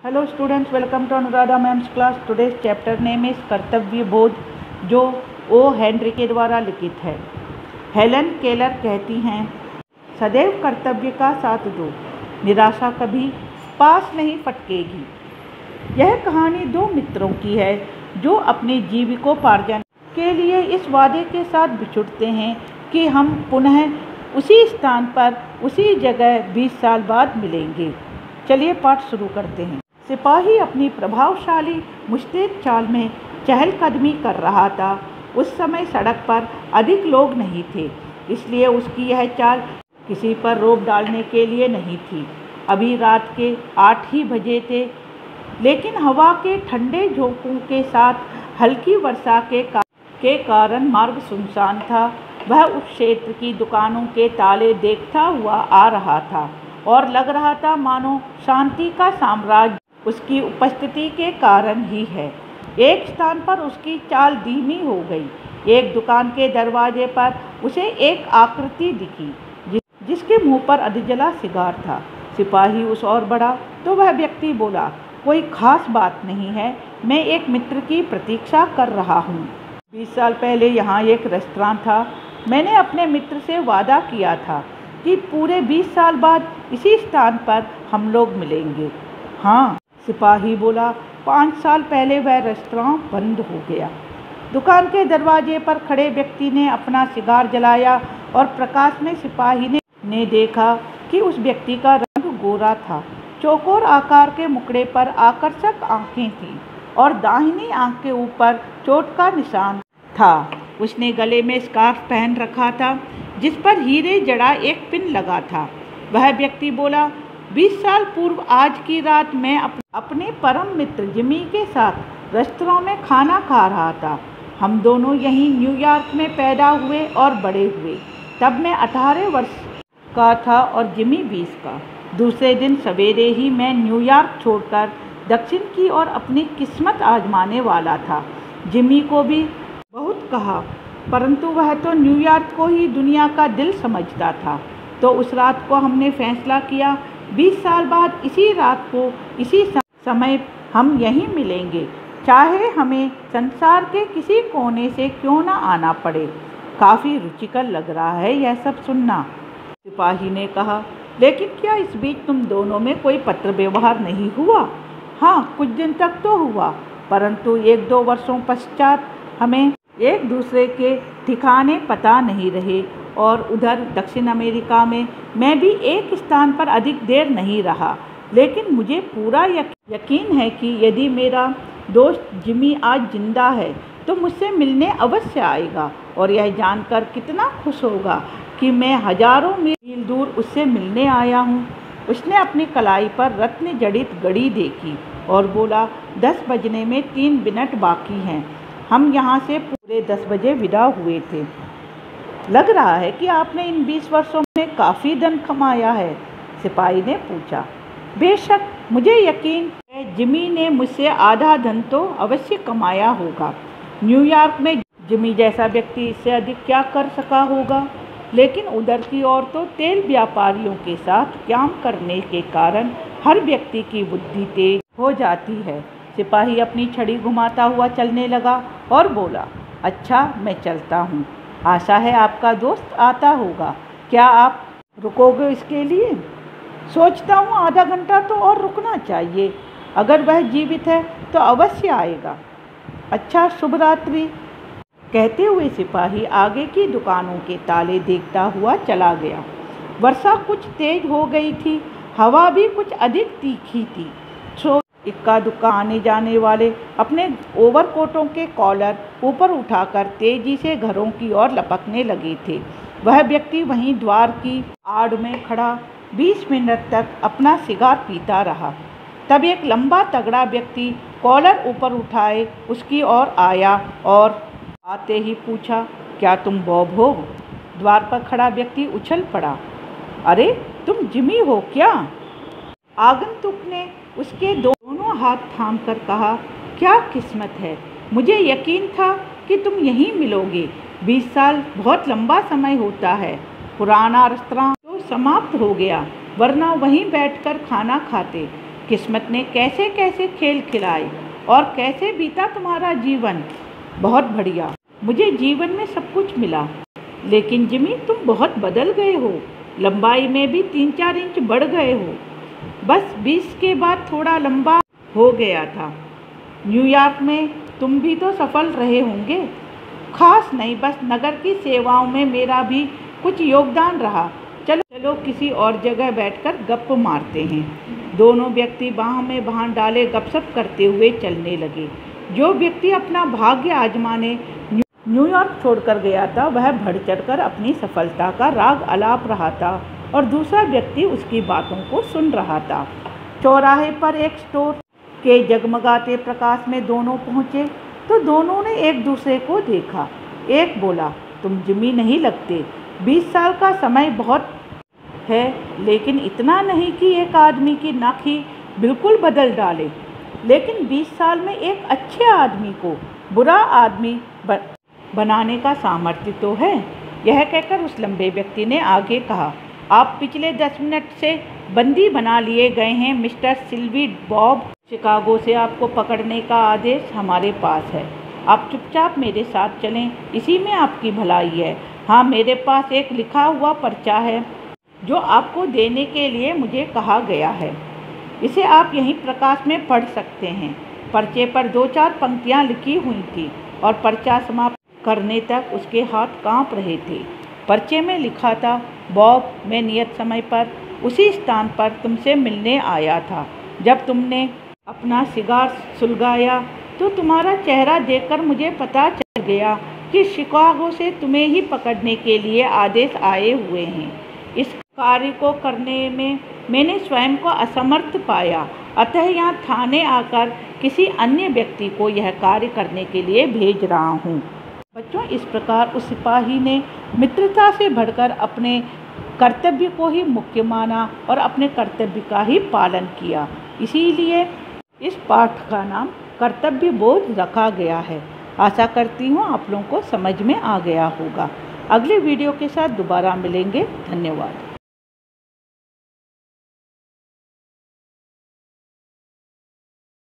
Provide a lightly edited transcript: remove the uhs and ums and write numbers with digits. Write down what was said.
Hello students, welcome to Anuradha Ma'am's class. Today's chapter name is कर्तव्य बोध, जो O Henry के द्वारा लिखित है। हेलन केलर कहती हैं, सदैव कर्तव्य का साथ दो, निराशा कभी पास नहीं फटकेगी। यह कहानी दो मित्रों की है जो अपने जीविकोपार्जन के लिए इस वादे के साथ बिछुड़ते हैं कि हम पुनः उसी स्थान पर उसी जगह 20 साल बाद मिलेंगे। चलिए पाठ शुरू करते हैं। सिपाही अपनी प्रभावशाली मुश्तिक चाल में चहलकदमी कर रहा था। उस समय सड़क पर अधिक लोग नहीं थे, इसलिए उसकी यह चाल किसी पर रोब डालने के लिए नहीं थी। अभी रात के 8 ही बजे थे, लेकिन हवा के ठंडे झोंकों के साथ हल्की वर्षा के कारण मार्ग सुनसान था। वह उस क्षेत्र की दुकानों के ताले देखता हुआ आ रहा था और लग रहा था मानो शांति का साम्राज्य उसकी उपस्थिति के कारण ही है। एक स्थान पर उसकी चाल धीमी हो गई। एक दुकान के दरवाजे पर उसे एक आकृति दिखी जिसके मुंह पर अधजला सिगार था। सिपाही उस ओर बढ़ा तो वह व्यक्ति बोला, कोई खास बात नहीं है, मैं एक मित्र की प्रतीक्षा कर रहा हूँ। 20 साल पहले यहाँ एक रेस्तरां था। मैंने अपने मित्र से वादा किया था कि पूरे 20 साल बाद इसी स्थान पर हम लोग मिलेंगे। हाँ, सिपाही बोला, 5 साल पहले वह रेस्तरां बंद हो गया। दुकान के दरवाजे पर खड़े व्यक्ति ने अपना सिगार जलाया और प्रकाश में सिपाही ने देखा कि उस व्यक्ति का रंग गोरा था। चौकोर आकार के मुखड़े पर आकर्षक आंखें थीं और दाहिनी आंख के ऊपर चोट का निशान था। उसने गले में स्कार्फ पहन रखा था जिस पर हीरे जड़ा एक पिन लगा था। वह व्यक्ति बोला, 20 साल पूर्व आज की रात मैं अपने परम मित्र जिमी के साथ रेस्तरां में खाना खा रहा था। हम दोनों यहीं न्यूयॉर्क में पैदा हुए और बड़े हुए। तब मैं 18 वर्ष का था और जिमी 20 का। दूसरे दिन सवेरे ही मैं न्यूयॉर्क छोड़कर दक्षिण की ओर अपनी किस्मत आजमाने वाला था। जिमी को भी बहुत कहा, परंतु वह तो न्यूयॉर्क को ही दुनिया का दिल समझता था। तो उस रात को हमने फैसला किया, 20 साल बाद इसी रात को इसी समय हम यहीं मिलेंगे, चाहे हमें संसार के किसी कोने से क्यों ना आना पड़े। काफ़ी रुचिकर लग रहा है यह सब सुनना, सिपाही ने कहा। लेकिन क्या इस बीच तुम दोनों में कोई पत्र व्यवहार नहीं हुआ? हाँ, कुछ दिन तक तो हुआ, परंतु 1-2 वर्षों पश्चात हमें एक दूसरे के ठिकाने पता नहीं रहे। और उधर दक्षिण अमेरिका में मैं भी एक स्थान पर अधिक देर नहीं रहा। लेकिन मुझे पूरा यकीन है कि यदि मेरा दोस्त जिमी आज जिंदा है तो मुझसे मिलने अवश्य आएगा और यह जानकर कितना खुश होगा कि मैं हजारों मील दूर उससे मिलने आया हूँ। उसने अपनी कलाई पर रत्न जड़ित घड़ी देखी और बोला, 10 बजने में 3 मिनट बाकी हैं। हम यहाँ से पूरे 10 बजे विदा हुए थे। लग रहा है कि आपने इन 20 वर्षों में काफ़ी धन कमाया है, सिपाही ने पूछा। बेशक, मुझे यकीन है जिमी ने मुझसे आधा धन तो अवश्य कमाया होगा। न्यूयॉर्क में जिमी जैसा व्यक्ति इससे अधिक क्या कर सका होगा। लेकिन उधर की ओर तो तेल व्यापारियों के साथ काम करने के कारण हर व्यक्ति की बुद्धि तेज हो जाती है। सिपाही अपनी छड़ी घुमाता हुआ चलने लगा और बोला, अच्छा, मैं चलता हूँ। आशा है आपका दोस्त आता होगा। क्या आप रुकोगे इसके लिए? सोचता हूँ आधा घंटा तो और रुकना चाहिए। अगर वह जीवित है तो अवश्य आएगा। अच्छा, शुभ रात्रि। कहते हुए सिपाही आगे की दुकानों के ताले देखता हुआ चला गया। वर्षा कुछ तेज हो गई थी, हवा भी कुछ अधिक तीखी थी। इक्का दुक्का आने जाने वाले अपने ओवरकोटों के कॉलर ऊपर उठाकर तेजी से घरों की ओर लपकने लगे थे। वह व्यक्ति वहीं द्वार की आड़ में खड़ा 20 मिनट तक अपना सिगार पीता रहा। तब एक लंबा तगड़ा व्यक्ति कॉलर ऊपर उठाए उसकी ओर आया और आते ही पूछा, क्या तुम बॉब हो? द्वार पर खड़ा व्यक्ति उछल पड़ा, अरे तुम जिमी हो क्या? आगंतुक ने उसके दोनों हाथ थाम कर कहा, क्या किस्मत है, मुझे यकीन था कि तुम यहीं मिलोगे। 20 साल बहुत लंबा समय होता है। पुराना रेस्तरां तो समाप्त हो गया, वरना वहीं बैठकर खाना खाते। किस्मत ने कैसे कैसे खेल खिलाए और कैसे बीता तुम्हारा जीवन। बहुत बढ़िया, मुझे जीवन में सब कुछ मिला, लेकिन जिमी तुम बहुत बदल गए हो। लंबाई में भी 3-4 इंच बढ़ गए हो। बस 20 के बाद थोड़ा लंबा हो गया था। न्यूयॉर्क में तुम भी तो सफल रहे होंगे। खास नहीं, बस नगर की सेवाओं में मेरा भी कुछ योगदान रहा। चलो चलो किसी और जगह बैठकर गप मारते हैं। दोनों व्यक्ति बाह में बाह डाले गपशप करते हुए चलने लगे। जो व्यक्ति अपना भाग्य आजमाने न्यूयॉर्क छोड़कर गया था वह बढ़ चढ़कर अपनी सफलता का राग अलाप रहा था और दूसरा व्यक्ति उसकी बातों को सुन रहा था। चौराहे पर एक स्टोर के जगमगाते प्रकाश में दोनों पहुँचे तो दोनों ने एक दूसरे को देखा। एक बोला, तुम जिमी नहीं लगते। 20 साल का समय बहुत है, लेकिन इतना नहीं कि एक आदमी की नाखी बिल्कुल बदल डाले। लेकिन 20 साल में एक अच्छे आदमी को बुरा आदमी बनाने का सामर्थ्य तो है। यह कहकर उस लंबे व्यक्ति ने आगे कहा, आप पिछले 10 मिनट से बंदी बना लिए गए हैं मिस्टर सिल्वी बॉब। शिकागो से आपको पकड़ने का आदेश हमारे पास है। आप चुपचाप मेरे साथ चलें, इसी में आपकी भलाई है। हाँ, मेरे पास एक लिखा हुआ पर्चा है जो आपको देने के लिए मुझे कहा गया है। इसे आप यहीं प्रकाश में पढ़ सकते हैं। पर्चे पर 2-4 पंक्तियाँ लिखी हुई थी और पर्चा समाप्त करने तक उसके हाथ कांप रहे थे। पर्चे में लिखा था, बॉब, मैं नियत समय पर उसी स्थान पर तुमसे मिलने आया था। जब तुमने अपना सिगार सुलगाया तो तुम्हारा चेहरा देखकर मुझे पता चल गया कि शिकागो से तुम्हें ही पकड़ने के लिए आदेश आए हुए हैं। इस कार्य को करने में मैंने स्वयं को असमर्थ पाया, अतः यहाँ थाने आकर किसी अन्य व्यक्ति को यह कार्य करने के लिए भेज रहा हूँ। बच्चों, इस प्रकार उस सिपाही ने मित्रता से बढ़कर अपने कर्तव्य को ही मुख्य माना और अपने कर्तव्य का ही पालन किया। इसीलिए इस पाठ का नाम कर्तव्य बोध रखा गया है। आशा करती हूँ आप लोगों को समझ में आ गया होगा। अगले वीडियो के साथ दोबारा मिलेंगे। धन्यवाद।